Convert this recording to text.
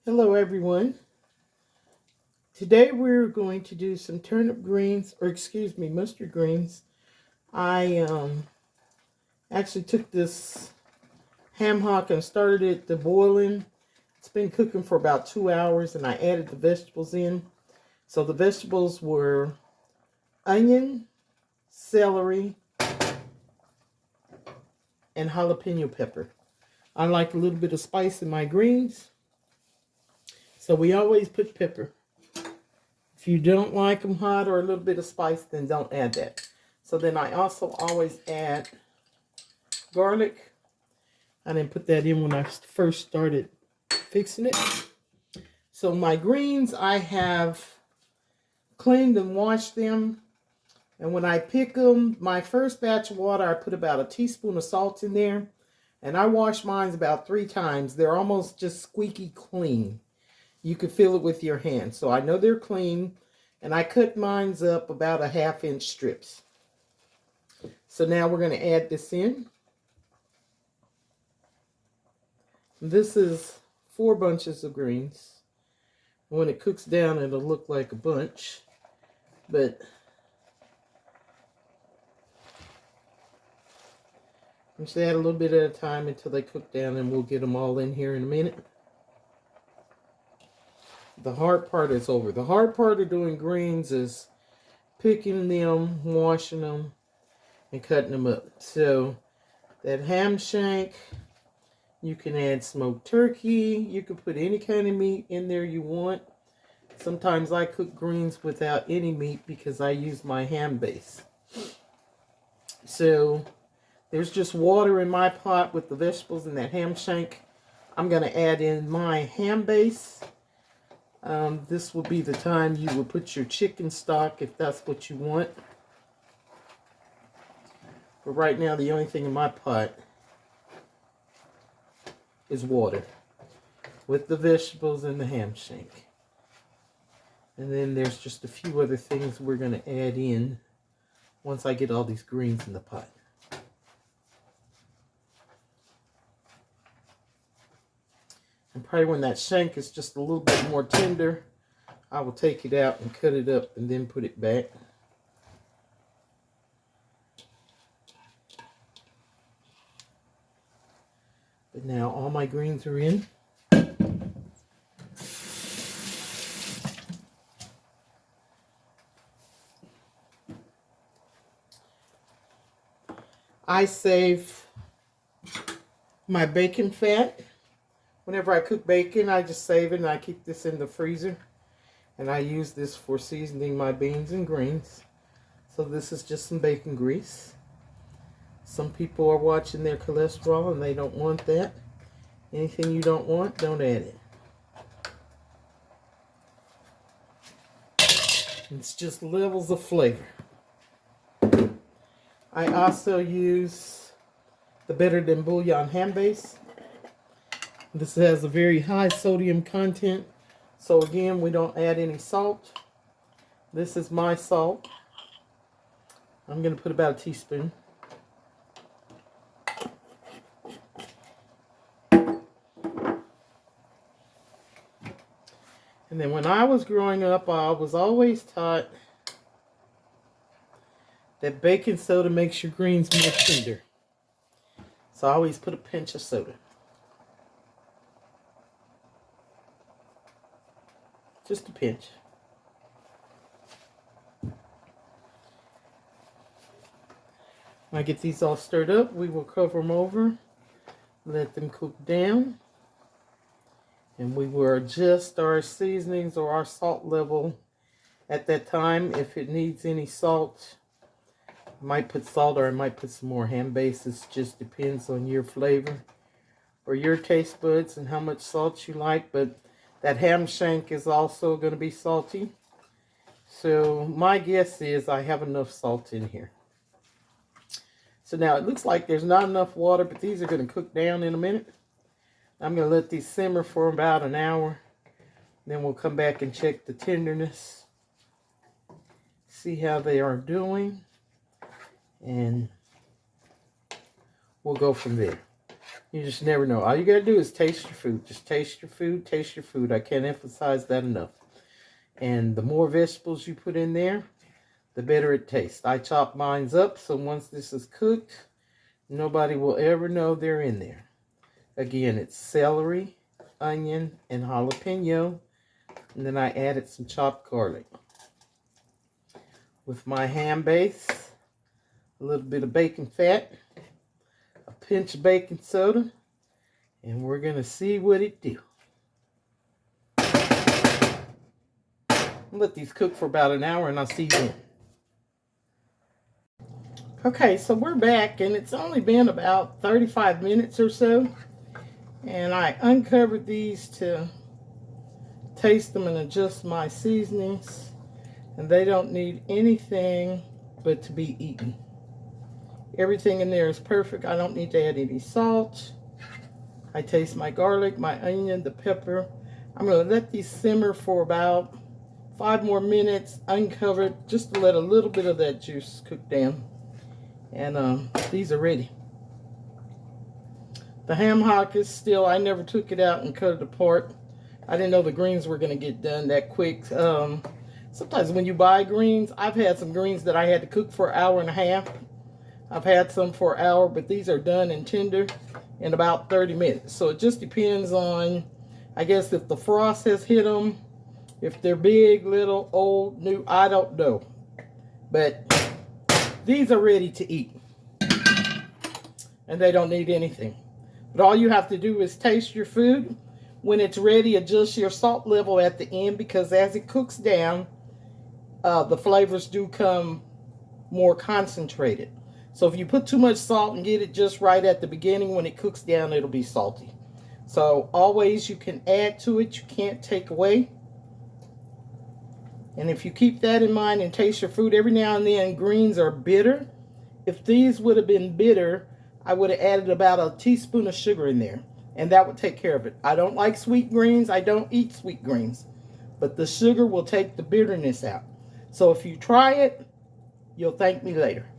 Hello everyone. Today we're going to do some turnip greens, or excuse me, mustard greens. I actually took this ham hock and started it to boiling. It's been cooking for about 2 hours and I added the vegetables in. So the vegetables were onion, celery, and jalapeno pepper. I like a little bit of spice in my greens, so we always put pepper. If you don't like them hot or a little bit of spice, then don't add that. So then I also always add garlic. I didn't put that in when I first started fixing it. So my greens, I have cleaned and washed them. And when I pick them, my first batch of water, I put about a teaspoon of salt in there. And I wash mine about 3 times. They're almost just squeaky clean. You can feel it with your hand. So I know they're clean. And I cut mine up about a 1/2 inch strips. So now we're going to add this in. This is 4 bunches of greens. When it cooks down, it'll look like a bunch. But just add a little bit at a time until they cook down, and we'll get them all in here in a minute. The hard part is over. The hard part of doing greens is picking them, washing them, and cutting them up. So that ham shank, you can add smoked turkey. You can put any kind of meat in there you want. Sometimes I cook greens without any meat because I use my ham base. So there's just water in my pot with the vegetables and that ham shank. I'm going to add in my ham base. This will be the time you will put your chicken stock if that's what you want. But right now, the only thing in my pot is water with the vegetables and the ham shank. And then there's just a few other things we're going to add in once I get all these greens in the pot. And probably when that shank is just a little bit more tender, I will take it out and cut it up and then put it back. But now all my greens are in. I save my bacon fat. Whenever I cook bacon, I just save it and I keep this in the freezer. And I use this for seasoning my beans and greens. So this is just some bacon grease. Some people are watching their cholesterol and they don't want that. Anything you don't want, don't add it. It's just levels of flavor. I also use the Better Than Bouillon ham base. This has a very high sodium content. So again, we don't add any salt. This is my salt. I'm going to put about a teaspoon. And then when I was growing up, I was always taught that baking soda makes your greens more tender. So I always put a pinch of soda. Just a pinch. When I get these all stirred up, we will cover them over, let them cook down, and we will adjust our seasonings or our salt level at that time. If it needs any salt, I might put salt or I might put some more ham bases. Just depends on your flavor or your taste buds and how much salt you like. But that ham shank is also going to be salty. So my guess is I have enough salt in here. So now it looks like there's not enough water, but these are going to cook down in a minute. I'm going to let these simmer for about an hour. Then we'll come back and check the tenderness. See how they are doing. And we'll go from there. You just never know. All you gotta do is taste your food. Just taste your food, taste your food. I can't emphasize that enough. And the more vegetables you put in there, the better it tastes. I chop mine up, so once this is cooked, nobody will ever know they're in there. Again, it's celery, onion, and jalapeno. And then I added some chopped garlic. With my ham base, a little bit of bacon fat, a pinch of baking soda, and we're going to see what it do. I'll let these cook for about an hour and I'll see you then. Okay, so we're back and it's only been about 35 minutes or so. And I uncovered these to taste them and adjust my seasonings. And they don't need anything but to be eaten. Everything in there is perfect. I don't need to add any salt. I taste my garlic, my onion, the pepper. I'm going to let these simmer for about 5 more minutes, uncovered, just to let a little bit of that juice cook down. And these are ready. The ham hock is still, I never took it out and cut it apart. I didn't know the greens were going to get done that quick. Sometimes when you buy greens, I've had some greens that I had to cook for an hour and a half. I've had some for an hour, but these are done and tender in about 30 minutes. So it just depends on, I guess, if the frost has hit them, if they're big, little, old, new, I don't know. But these are ready to eat. And they don't need anything. But all you have to do is taste your food. When it's ready, adjust your salt level at the end, because as it cooks down, the flavors do come more concentrated. So if you put too much salt and get it just right at the beginning, when it cooks down, it'll be salty. So always you can add to it, you can't take away. And if you keep that in mind and taste your food every now and then, greens are bitter. If these would have been bitter, I would have added about a teaspoon of sugar in there, and that would take care of it. I don't like sweet greens. I don't eat sweet greens, but the sugar will take the bitterness out. So if you try it, you'll thank me later.